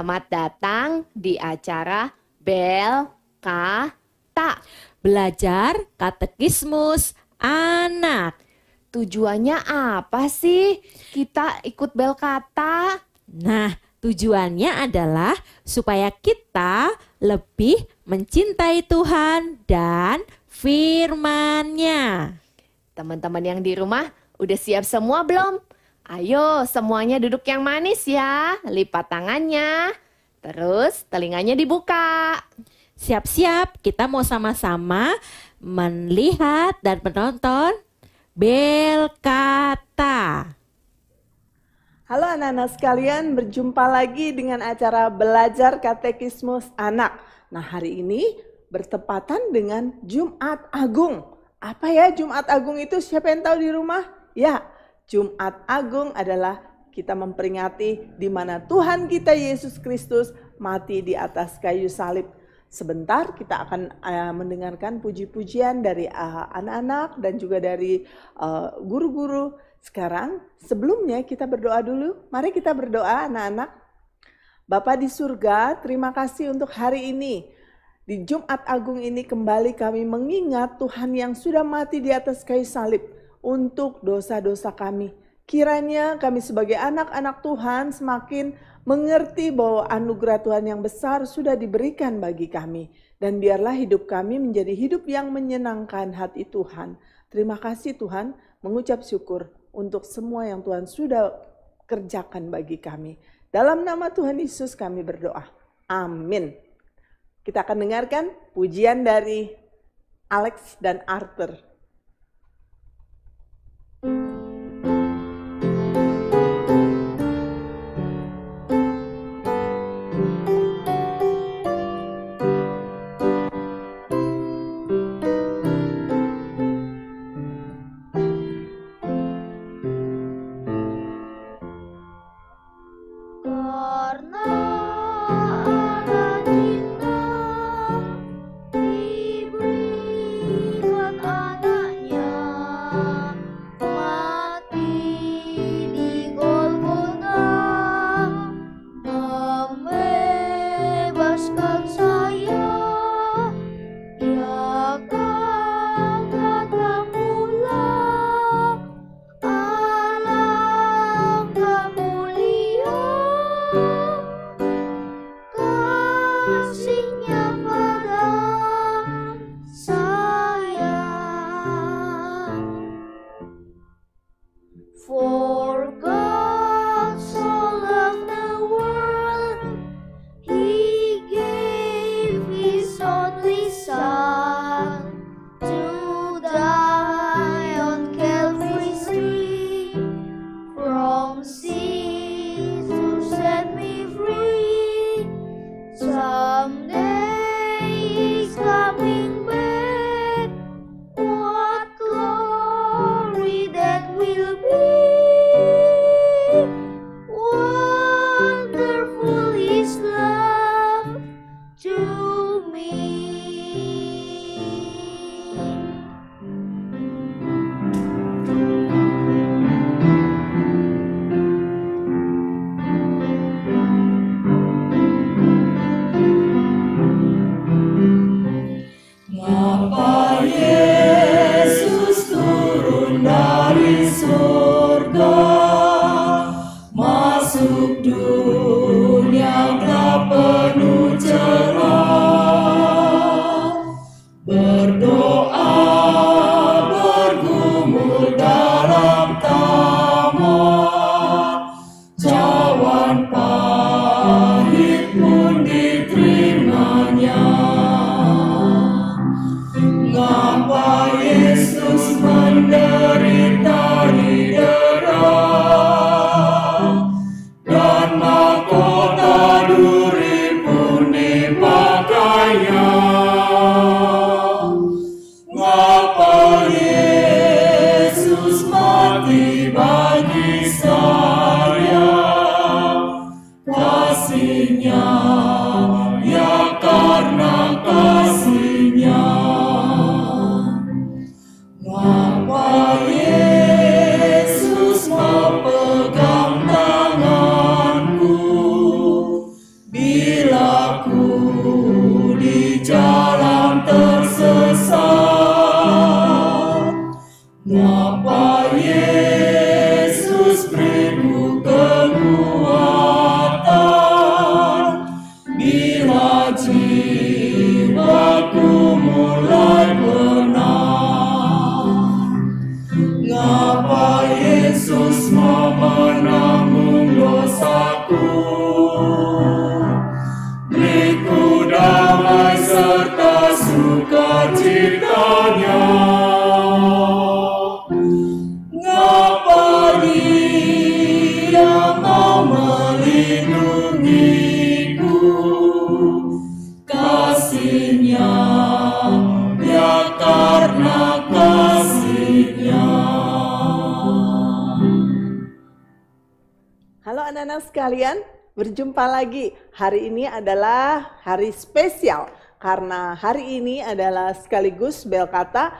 Selamat datang di acara Bel Kata. Belajar katekismus anak. Tujuannya apa sih kita ikut Bel Kata? Nah, tujuannya adalah supaya kita lebih mencintai Tuhan dan firman-Nya. Teman-teman yang di rumah udah siap semua belum? Ayo semuanya duduk yang manis ya. Lipat tangannya. Terus telinganya dibuka. Siap-siap, kita mau sama-sama melihat dan menonton Bel Kata. Halo anak-anak sekalian, berjumpa lagi dengan acara Belajar Katekismus Anak. Nah, hari ini bertepatan dengan Jumat Agung. Apa ya Jumat Agung itu? Siapa yang tahu di rumah? Ya, Jumat Agung adalah kita memperingati di mana Tuhan kita Yesus Kristus mati di atas kayu salib. Sebentar kita akan mendengarkan puji-pujian dari anak-anak dan juga dari guru-guru. Sekarang sebelumnya kita berdoa dulu. Mari kita berdoa anak-anak. Bapa di surga, terima kasih untuk hari ini. Di Jumat Agung ini kembali kami mengingat Tuhan yang sudah mati di atas kayu salib untuk dosa-dosa kami. Kiranya kami sebagai anak-anak Tuhan semakin mengerti bahwa anugerah Tuhan yang besar sudah diberikan bagi kami. Dan biarlah hidup kami menjadi hidup yang menyenangkan hati Tuhan. Terima kasih Tuhan, mengucap syukur untuk semua yang Tuhan sudah kerjakan bagi kami. Dalam nama Tuhan Yesus kami berdoa. Amin. Kita akan dengarkan pujian dari Alex dan Arthur. jiwaku mulai tenang. Ngapa Yesus mau menanggung dosaku? Beriku damai serta sukacitanya. Ngapa Dia mau melindungiku? Kasih-Nya, ya karena kasih-Nya. Halo anak-anak sekalian, berjumpa lagi. Hari ini adalah hari spesial karena hari ini adalah sekaligus Belkata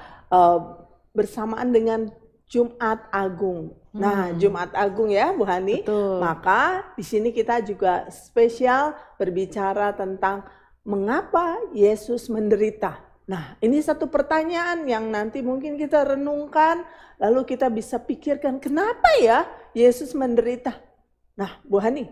bersamaan dengan Jumat Agung. Nah, Jumat Agung ya, Bu Hani. Betul. Maka di sini kita juga spesial berbicara tentang mengapa Yesus menderita. Nah, ini satu pertanyaan yang nanti mungkin kita renungkan, lalu kita bisa pikirkan kenapa ya Yesus menderita. Nah, Bu Hani,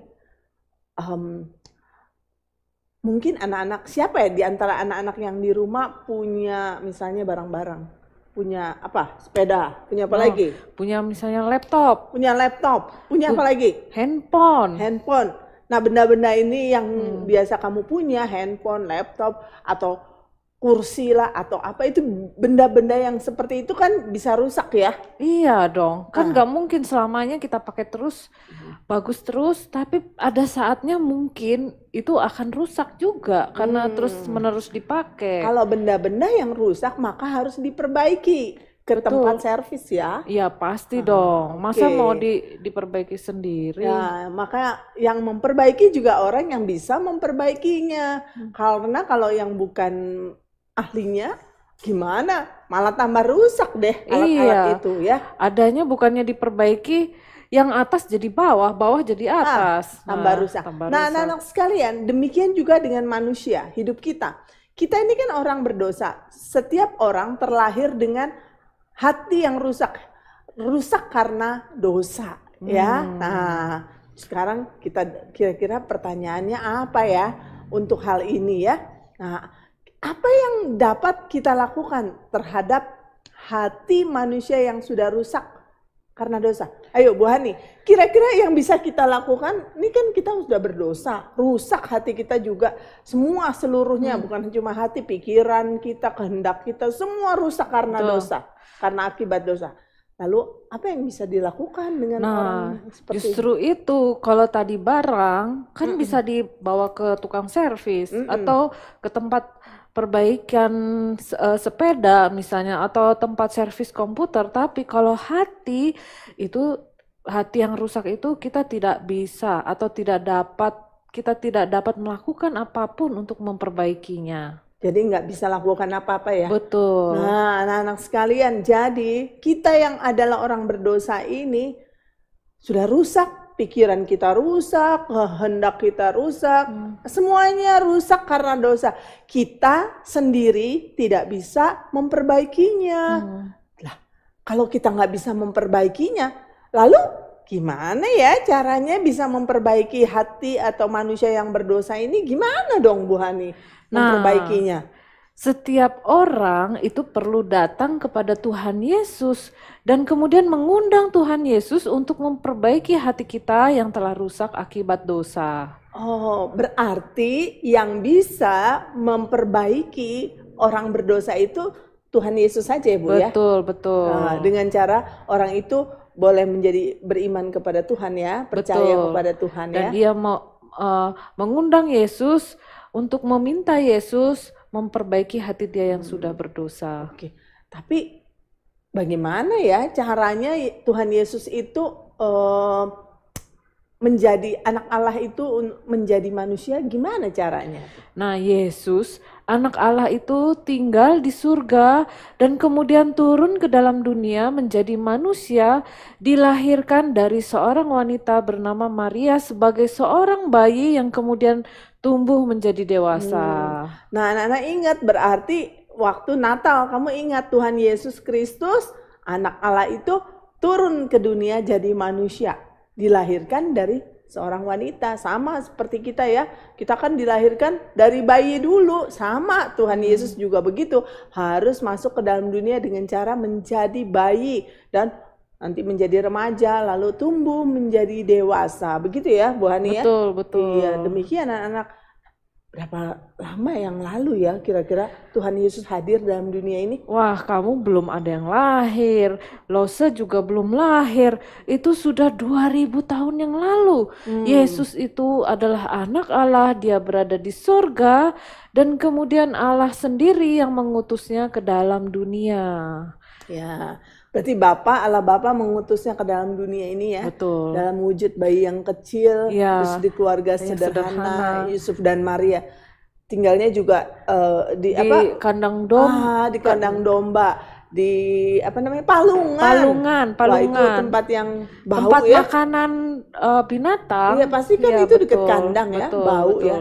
mungkin anak-anak, siapa ya di antara anak-anak yang di rumah punya misalnya barang-barang? Punya apa? Sepeda, punya apa lagi? Punya misalnya laptop, Punya laptop, punya apa lagi? handphone. Handphone. Nah, benda-benda ini yang biasa kamu punya, handphone, laptop, atau kursi lah, atau apa, itu benda-benda yang seperti itu kan bisa rusak ya. Iya dong, kan nggak mungkin selamanya kita pakai terus, bagus terus, tapi ada saatnya mungkin itu akan rusak juga karena terus-menerus dipakai. Kalau benda-benda yang rusak maka harus diperbaiki ke tempat servis ya. Iya pasti dong, masa oke. mau diperbaiki sendiri? Ya, maka yang memperbaiki juga orang yang bisa memperbaikinya. Karena kalau yang bukan ahlinya, gimana? Malah tambah rusak deh alat-alat itu ya. Adanya bukannya diperbaiki, yang atas jadi bawah, bawah jadi atas. Tambah rusak. Nah, anak-anak sekalian, demikian juga dengan manusia, hidup kita. Kita ini kan orang berdosa. Setiap orang terlahir dengan hati yang rusak. Rusak karena dosa, ya. Nah, sekarang kita kira-kira pertanyaannya apa ya untuk hal ini ya? Nah, apa yang dapat kita lakukan terhadap hati manusia yang sudah rusak karena dosa? Ayo Bu Hani, kira-kira yang bisa kita lakukan, ini kan kita sudah berdosa, rusak hati kita juga, semua seluruhnya, bukan cuma hati, pikiran kita, kehendak kita, semua rusak karena dosa, karena akibat dosa. Lalu apa yang bisa dilakukan dengan orang seperti justru itu, kalau tadi barang kan bisa dibawa ke tukang servis atau ke tempat perbaikan sepeda misalnya atau tempat servis komputer, tapi kalau hati itu, hati yang rusak itu kita tidak bisa atau kita tidak dapat melakukan apapun untuk memperbaikinya. Jadi nggak bisa lakukan apa-apa ya. Betul. Nah, anak-anak sekalian, jadi kita yang adalah orang berdosa ini sudah rusak, pikiran kita rusak, kehendak kita rusak, semuanya rusak karena dosa. Kita sendiri tidak bisa memperbaikinya. Lah, kalau kita nggak bisa memperbaikinya, lalu gimana ya caranya bisa memperbaiki hati atau manusia yang berdosa ini? Gimana dong Bu Hani memperbaikinya? Setiap orang itu perlu datang kepada Tuhan Yesus dan kemudian mengundang Tuhan Yesus untuk memperbaiki hati kita yang telah rusak akibat dosa. Oh, berarti yang bisa memperbaiki orang berdosa itu Tuhan Yesus saja ya Bu ya? Betul, betul. Nah, dengan cara orang itu boleh menjadi beriman kepada Tuhan ya, percaya kepada Tuhan ya. Dan dia mau mengundang Yesus untuk meminta Yesus memperbaiki hati dia yang sudah berdosa. Oke, tapi bagaimana ya caranya Tuhan Yesus itu menjadi anak Allah itu menjadi manusia, gimana caranya? Nah, Yesus, anak Allah itu tinggal di surga dan kemudian turun ke dalam dunia menjadi manusia, dilahirkan dari seorang wanita bernama Maria sebagai seorang bayi yang kemudian tumbuh menjadi dewasa. Nah, anak-anak ingat, berarti waktu Natal kamu ingat Tuhan Yesus Kristus, anak Allah itu turun ke dunia jadi manusia, dilahirkan dari seorang wanita, sama seperti kita ya. Kita kan dilahirkan dari bayi dulu, sama Tuhan Yesus juga begitu. Harus masuk ke dalam dunia dengan cara menjadi bayi dan nanti menjadi remaja, lalu tumbuh menjadi dewasa. Begitu ya Bu Hani ya? Betul, betul. Iya, demikian anak-anak. Berapa lama yang lalu ya kira-kira Tuhan Yesus hadir dalam dunia ini? Wah, kamu belum ada yang lahir, Lose juga belum lahir. Itu sudah 2000 tahun yang lalu. Yesus itu adalah anak Allah, dia berada di surga, dan kemudian Allah sendiri yang mengutusnya ke dalam dunia. Ya, berarti Allah Bapa mengutusnya ke dalam dunia ini ya. Betul. Dalam wujud bayi yang kecil, Ya, terus di keluarga yang sederhana, Yusuf dan Maria. Tinggalnya juga di kandang domba. di kandang domba, di palungan. Wah, itu tempat yang bau Tempat ya. makanan binatang. Iya, pasti kan Iya, itu dekat betul, kandang ya, betul, bau betul. ya.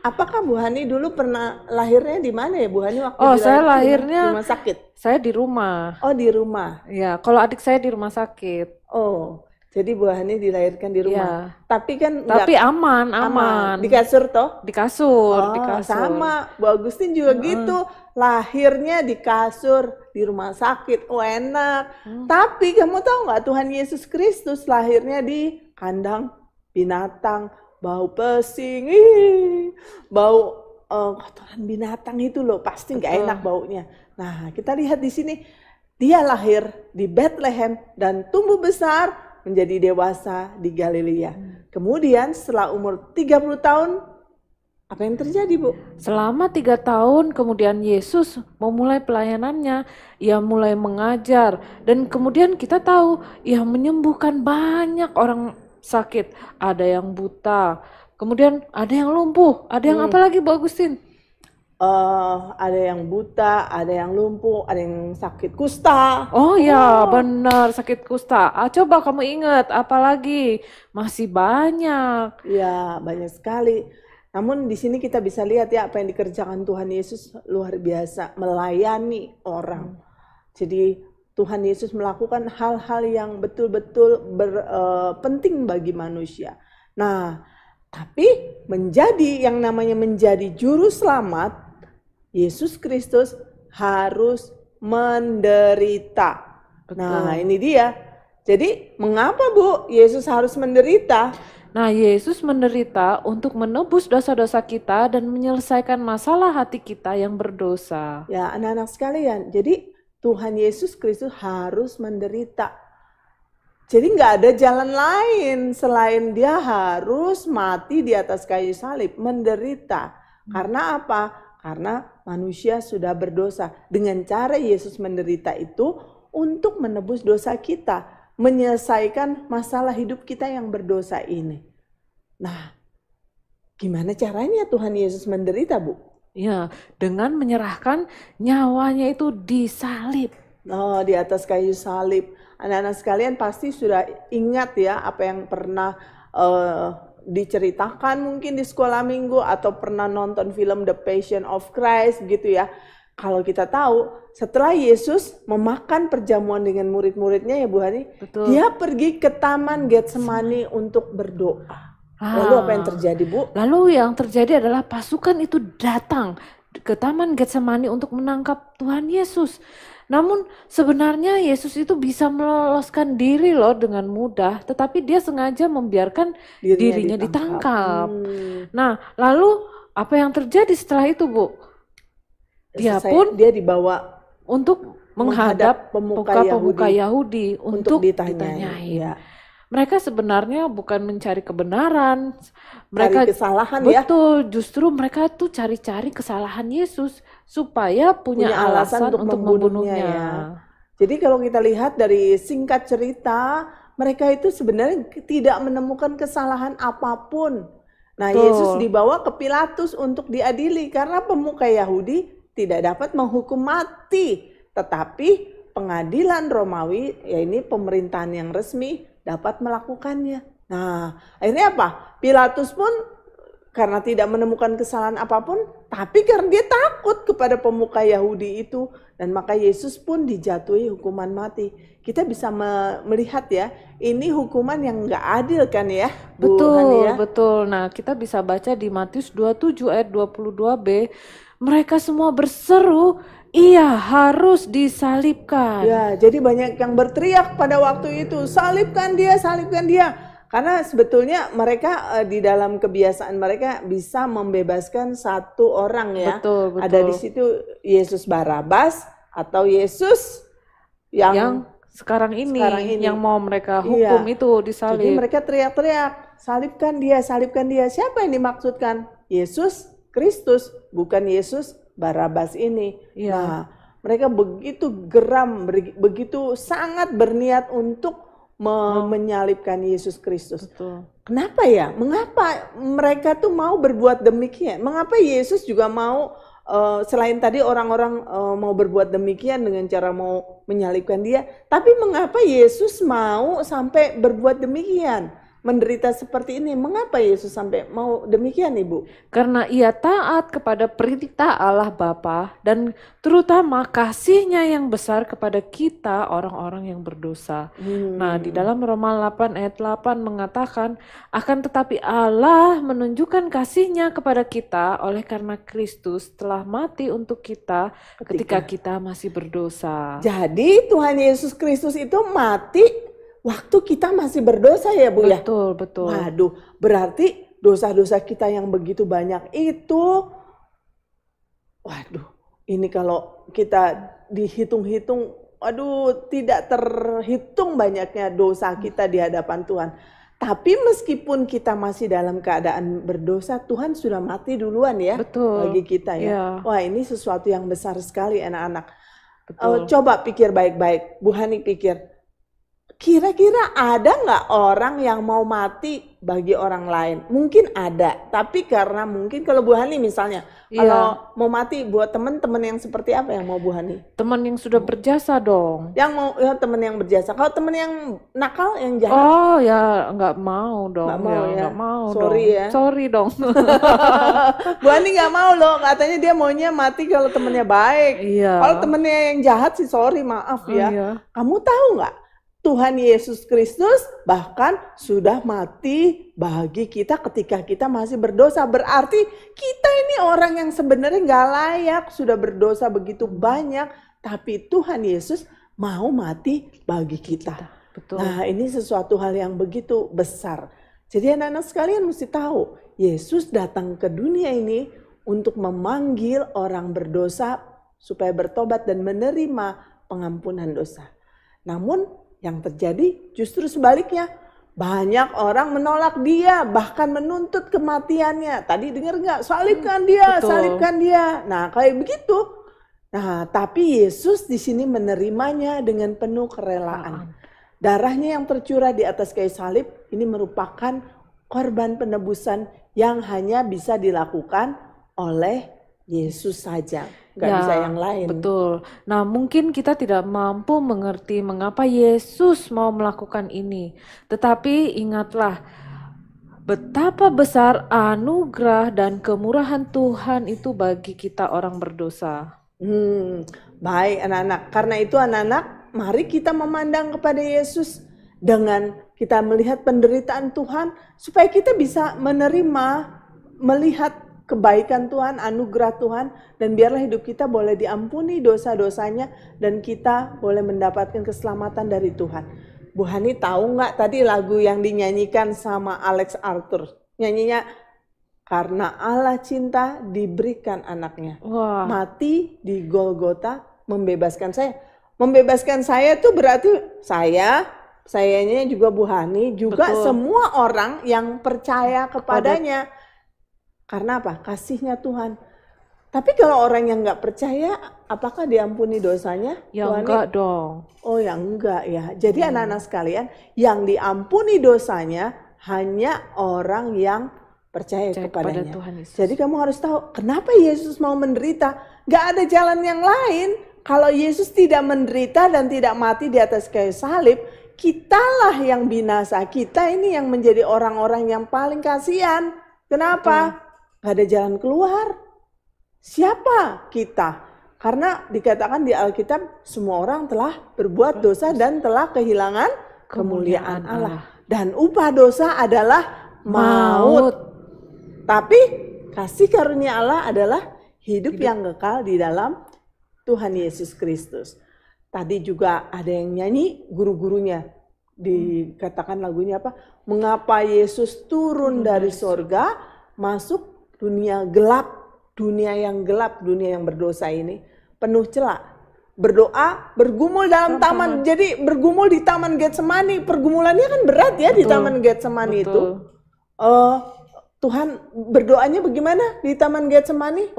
Apakah Bu Hani dulu pernah lahirnya di mana ya Bu Hani waktu Oh, saya dilahirkan? lahirnya Di rumah sakit. Saya di rumah. Oh, di rumah. Ya, kalau adik saya di rumah sakit. Oh, jadi Bu Hani dilahirkan di rumah. Iya. Tapi kan Tapi aman. Di kasur toh? Di kasur, Oh, di kasur. sama. Bu Agustin juga gitu. Lahirnya di kasur, di rumah sakit. Oh, enak. Tapi kamu tahu nggak Tuhan Yesus Kristus lahirnya di kandang binatang. Bau pesing, bau kotoran binatang itu loh, pasti nggak enak baunya. Nah, kita lihat di sini, dia lahir di Bethlehem dan tumbuh besar menjadi dewasa di Galilea. Kemudian setelah umur 30 tahun, apa yang terjadi Bu? Selama 3 tahun kemudian Yesus memulai pelayanannya, ia mulai mengajar, dan kemudian kita tahu ia menyembuhkan banyak orang sakit, ada yang buta, kemudian ada yang lumpuh, ada yang apa lagi Bu Agustin? Ada yang buta, ada yang lumpuh, ada yang sakit kusta. Oh ya, benar, sakit kusta. Coba kamu ingat, apa lagi? Masih banyak. Ya, banyak sekali. Namun di sini kita bisa lihat ya apa yang dikerjakan Tuhan Yesus luar biasa, melayani orang. Jadi Tuhan Yesus melakukan hal-hal yang betul-betul penting bagi manusia. Nah, tapi yang namanya menjadi juru selamat, Yesus Kristus harus menderita. Betul. Nah, ini dia. Jadi, mengapa Bu Yesus harus menderita? Nah, Yesus menderita untuk menebus dosa-dosa kita dan menyelesaikan masalah hati kita yang berdosa. Ya, anak-anak sekalian. Jadi, Tuhan Yesus Kristus harus menderita. Jadi nggak ada jalan lain selain dia harus mati di atas kayu salib, menderita. Karena apa? Karena manusia sudah berdosa. Dengan cara Yesus menderita itu untuk menebus dosa kita, menyelesaikan masalah hidup kita yang berdosa ini. Nah, gimana caranya Tuhan Yesus menderita, Bu? Ya, dengan menyerahkan nyawanya itu disalib. Oh, di atas kayu salib. Anak-anak sekalian pasti sudah ingat ya apa yang pernah diceritakan mungkin di sekolah minggu atau pernah nonton film The Passion of Christ gitu ya. Kalau kita tahu setelah Yesus memakan perjamuan dengan murid-muridnya ya Bu Hani, Betul. dia pergi ke Taman Getsemani untuk berdoa. Lalu apa yang terjadi Bu? Lalu yang terjadi adalah pasukan itu datang ke Taman Getsemani untuk menangkap Tuhan Yesus. Namun sebenarnya Yesus itu bisa meloloskan diri loh dengan mudah, tetapi dia sengaja membiarkan dirinya ditangkap. Nah, lalu apa yang terjadi setelah itu, Bu? Dia dibawa untuk menghadap pemuka Yahudi untuk ditanyai. Ya. Mereka sebenarnya bukan mencari kebenaran, mereka cari kesalahan ya. Betul, justru mereka tuh cari-cari kesalahan Yesus supaya punya alasan untuk membunuhnya. Ya. Jadi kalau kita lihat dari singkat cerita, mereka itu sebenarnya tidak menemukan kesalahan apapun. Nah, Betul. Yesus dibawa ke Pilatus untuk diadili karena pemuka Yahudi tidak dapat menghukum mati, tetapi pengadilan Romawi, ya ini pemerintahan yang resmi, dapat melakukannya. Nah, akhirnya apa? Pilatus pun karena tidak menemukan kesalahan apapun, tapi karena dia takut kepada pemuka Yahudi itu, dan maka Yesus pun dijatuhi hukuman mati. Kita bisa melihat ya, ini hukuman yang nggak adil kan ya, Bu Hani ya? Betul. Nah, kita bisa baca di Matius 27 ayat 22b, mereka semua berseru, ia harus disalibkan. Ya, jadi banyak yang berteriak pada waktu itu, salibkan dia, salibkan dia. Karena sebetulnya mereka di dalam kebiasaan mereka bisa membebaskan satu orang ya. Betul. Ada di situ Yesus Barabas atau Yesus yang sekarang ini yang mau mereka hukum itu disalib. Jadi mereka teriak-teriak, salibkan dia, salibkan dia. Siapa yang dimaksudkan? Yesus Kristus, bukan Yesus Barabas ini. Iya. Nah, mereka begitu geram, begitu sangat berniat untuk menyalibkan Yesus Kristus. Betul. Kenapa ya? Mengapa mereka tuh mau berbuat demikian? Mengapa Yesus juga mau selain tadi orang-orang mau berbuat demikian dengan cara mau menyalibkan dia, tapi mengapa Yesus mau sampai berbuat demikian? Menderita seperti ini, mengapa Yesus sampai mau demikian, Ibu? Karena ia taat kepada perintah Allah Bapa dan terutama kasih-Nya yang besar kepada kita orang-orang yang berdosa. Nah, di dalam Roma 8 ayat 8 mengatakan, akan tetapi Allah menunjukkan kasih-Nya kepada kita oleh karena Kristus telah mati untuk kita ketika kita masih berdosa. Jadi Tuhan Yesus Kristus itu mati waktu kita masih berdosa ya Bu ya? Betul. Waduh, berarti dosa-dosa kita yang begitu banyak itu, waduh, ini kalau kita dihitung-hitung, waduh, tidak terhitung banyaknya dosa kita di hadapan Tuhan. Tapi meskipun kita masih dalam keadaan berdosa, Tuhan sudah mati duluan ya. Betul. Bagi kita ya. Iya. Wah, ini sesuatu yang besar sekali anak-anak. Betul. Coba pikir baik-baik, Bu Hani pikir. Kira-kira ada nggak orang yang mau mati bagi orang lain? Mungkin ada, tapi karena mungkin kalau Bu Hani misalnya, kalau mau mati buat teman-teman yang seperti apa yang mau Bu Hani? Teman yang sudah berjasa dong. Yang mau ya, teman yang berjasa. Kalau teman yang nakal, yang jahat? Oh ya, nggak mau dong. Nggak mau ya? Nggak mau Sorry dong. ya. Sorry dong. Bu Hani nggak mau loh, katanya dia maunya mati kalau temennya baik. Iya. Kalau temennya yang jahat sih sorry, maaf ya. Iya. Kamu tahu nggak? Tuhan Yesus Kristus bahkan sudah mati bagi kita ketika kita masih berdosa. Berarti kita ini orang yang sebenarnya nggak layak, sudah berdosa begitu banyak. Tapi Tuhan Yesus mau mati bagi kita. Betul. Nah, ini sesuatu hal yang begitu besar. Jadi anak-anak sekalian mesti tahu, Yesus datang ke dunia ini untuk memanggil orang berdosa supaya bertobat dan menerima pengampunan dosa. Namun yang terjadi justru sebaliknya. Banyak orang menolak dia, bahkan menuntut kematiannya. Tadi dengar nggak? Salibkan dia, Betul. salibkan dia. Nah, kayak begitu. Nah, tapi Yesus di sini menerimanya dengan penuh kerelaan. Darahnya yang tercurah di atas kayu salib ini merupakan korban penebusan yang hanya bisa dilakukan oleh Yesus saja. Nggak bisa yang lain. Betul. Nah, mungkin kita tidak mampu mengerti mengapa Yesus mau melakukan ini. Tetapi ingatlah betapa besar anugerah dan kemurahan Tuhan itu bagi kita orang berdosa. Baik anak-anak. Karena itu anak-anak, mari kita memandang kepada Yesus dengan kita melihat penderitaan Tuhan supaya kita bisa menerima, melihat kebaikan Tuhan, anugerah Tuhan, dan biarlah hidup kita boleh diampuni dosa-dosanya dan kita boleh mendapatkan keselamatan dari Tuhan. Bu Hani tahu nggak tadi lagu yang dinyanyikan sama Alex Arthur? Nyanyinya, karena Allah cinta diberikan anaknya. Wah. Mati di Golgota membebaskan saya. Membebaskan saya itu berarti sayanya juga Bu Hani, juga Betul. semua orang yang percaya kepadanya. Karena apa? Kasihnya Tuhan. Tapi kalau orang yang nggak percaya, apakah diampuni dosanya? Ya Bu Hani? enggak dong. Oh ya enggak ya. Jadi anak-anak sekalian, yang diampuni dosanya hanya orang yang percaya kepadanya. Tuhan Yesus. Jadi kamu harus tahu kenapa Yesus mau menderita. Gak ada jalan yang lain. Kalau Yesus tidak menderita dan tidak mati di atas kayu salib, kitalah yang binasa. Kita ini yang menjadi orang-orang yang paling kasihan. Kenapa? nggak ada jalan keluar. Siapa kita? Karena dikatakan di Alkitab semua orang telah berbuat dosa dan telah kehilangan kemuliaan Allah. Dan upah dosa adalah maut. Tapi kasih karunia Allah adalah hidup yang kekal di dalam Tuhan Yesus Kristus. Tadi juga ada yang nyanyi guru-gurunya. Dikatakan lagunya apa? Mengapa Yesus turun dari sorga masuk dunia gelap, dunia yang gelap, dunia yang berdosa ini. Penuh celah, berdoa, bergumul dalam taman. Jadi bergumul di Taman Getsemani, pergumulannya kan berat ya. Betul. Di Taman Getsemani itu. Tuhan berdoanya bagaimana di Taman Getsemani?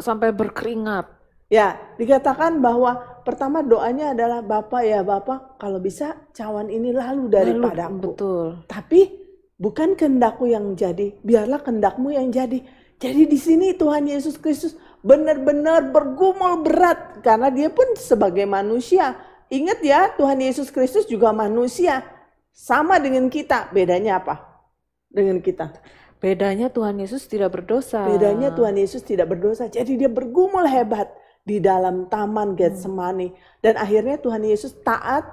Sampai berkeringat. Ya, dikatakan bahwa pertama doanya adalah Bapa ya Bapa, kalau bisa cawan ini lalu daripadaku. Betul. Tapi bukan kehendakku yang jadi, biarlah kehendakmu yang jadi. Jadi di sini Tuhan Yesus Kristus benar-benar bergumul berat karena dia pun sebagai manusia. Ingat ya, Tuhan Yesus Kristus juga manusia. Sama dengan kita. Bedanya apa? Dengan kita. Bedanya Tuhan Yesus tidak berdosa. Bedanya Tuhan Yesus tidak berdosa. Jadi dia bergumul hebat di dalam Taman Getsemani. Dan akhirnya Tuhan Yesus taat,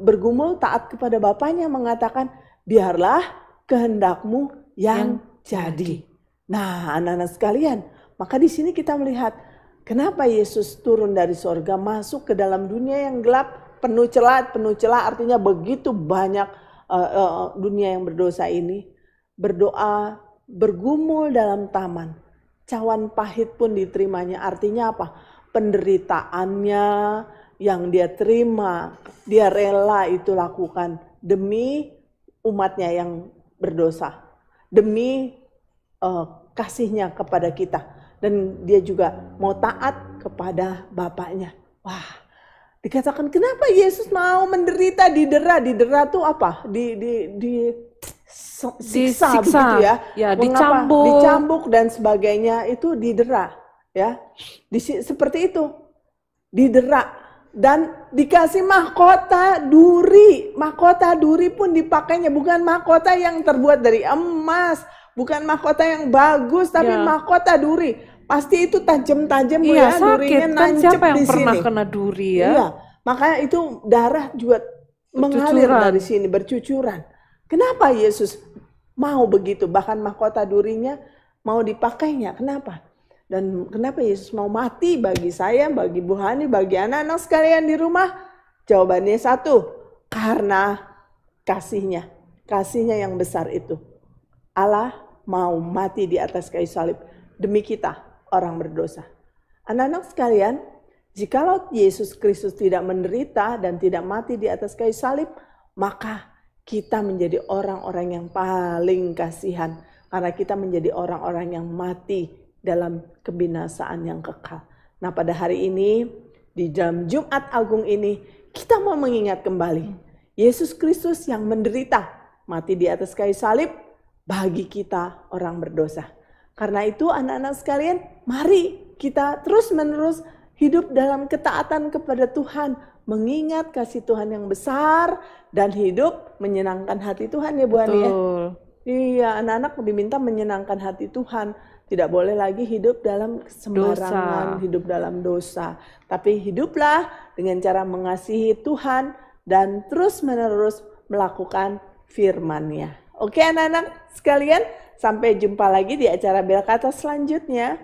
bergumul taat kepada Bapaknya, mengatakan, biarlah kehendakmu yang jadi. Nah, anak-anak sekalian, maka di sini kita melihat kenapa Yesus turun dari sorga masuk ke dalam dunia yang gelap, penuh celah artinya begitu banyak dunia yang berdosa ini. Berdoa, bergumul dalam taman, cawan pahit pun diterimanya. Artinya apa? Penderitaannya yang dia terima, dia rela itu lakukan demi umatnya yang berdosa, demi kasihnya kepada kita, dan dia juga mau taat kepada Bapaknya. Wah, dikatakan kenapa Yesus mau menderita, didera tuh apa? Disiksa begitu ya. Ya, dicambuk dan sebagainya itu didera ya. Seperti itu. Didera dan dikasih mahkota duri. Mahkota duri pun dipakainya, bukan mahkota yang terbuat dari emas. Bukan mahkota yang bagus, tapi mahkota duri. Pasti itu tajam-tajam ya, durinya nancep siapa yang di pernah sini. kena duri ya? Iya, makanya itu darah juga mengalir dari sini, bercucuran. Kenapa Yesus mau begitu? Bahkan mahkota durinya mau dipakainya. Kenapa? Dan kenapa Yesus mau mati bagi saya, bagi Bu Hani, bagi anak-anak sekalian di rumah? Jawabannya satu, karena kasihnya. Kasihnya yang besar itu. Allah mau mati di atas kayu salib demi kita, orang berdosa. Anak-anak sekalian, jikalau Yesus Kristus tidak menderita dan tidak mati di atas kayu salib, maka kita menjadi orang-orang yang paling kasihan. Karena kita menjadi orang-orang yang mati dalam kebinasaan yang kekal. Nah, pada hari ini, di dalam Jumat Agung ini, kita mau mengingat kembali Yesus Kristus yang menderita, mati di atas kayu salib, bagi kita orang berdosa. Karena itu anak-anak sekalian, mari kita terus-menerus hidup dalam ketaatan kepada Tuhan, mengingat kasih Tuhan yang besar dan hidup menyenangkan hati Tuhan ya Bu Ani ya. Iya, anak-anak diminta menyenangkan hati Tuhan. Tidak boleh lagi hidup dalam sembarangan, hidup dalam dosa. Tapi hiduplah dengan cara mengasihi Tuhan dan terus-menerus melakukan firman-Nya. Oke anak-anak sekalian, sampai jumpa lagi di acara Belkata selanjutnya.